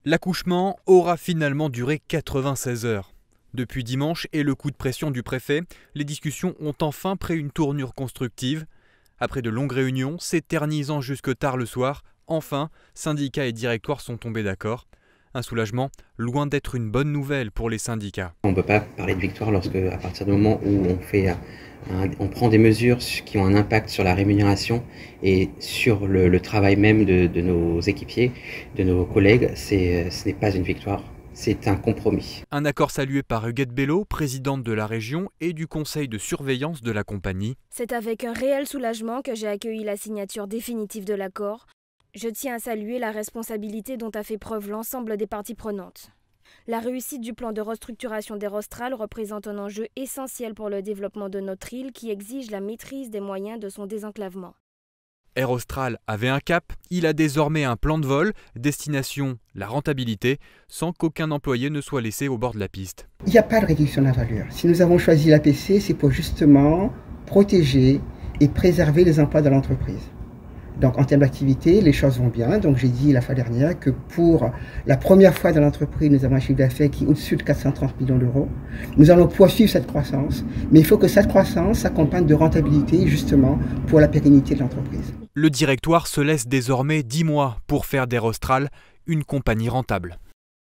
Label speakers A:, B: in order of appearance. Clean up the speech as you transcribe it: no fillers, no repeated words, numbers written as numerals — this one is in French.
A: L'accouchement aura finalement duré 96 heures. Depuis dimanche et le coup de pression du préfet, les discussions ont enfin pris une tournure constructive. Après de longues réunions, s'éternisant jusque tard le soir, enfin, syndicats et directoires sont tombés d'accord. Un soulagement loin d'être une bonne nouvelle pour les syndicats.
B: On ne peut pas parler de victoire lorsque, à partir du moment où on prend des mesures qui ont un impact sur la rémunération et sur le travail même de nos équipiers, de nos collègues, ce n'est pas une victoire. C'est un compromis.
A: Un accord salué par Huguette Bello, présidente de la région et du conseil de surveillance de la compagnie.
C: C'est avec un réel soulagement que j'ai accueilli la signature définitive de l'accord. Je tiens à saluer la responsabilité dont a fait preuve l'ensemble des parties prenantes. La réussite du plan de restructuration d'Air Austral représente un enjeu essentiel pour le développement de notre île qui exige la maîtrise des moyens de son désenclavement.
A: Air Austral avait un cap, il a désormais un plan de vol, destination la rentabilité, sans qu'aucun employé ne soit laissé au bord de la piste.
D: Il n'y a pas de réduction de la valeur. Si nous avons choisi l'APC, c'est pour justement protéger et préserver les emplois de l'entreprise. Donc en termes d'activité, les choses vont bien. Donc j'ai dit la fois dernière que pour la première fois dans l'entreprise, nous avons un chiffre d'affaires qui est au-dessus de 430 millions d'euros. Nous allons poursuivre cette croissance, mais il faut que cette croissance s'accompagne de rentabilité justement pour la pérennité de l'entreprise.
A: Le directoire se laisse désormais 10 mois pour faire d'Air Austral une compagnie rentable.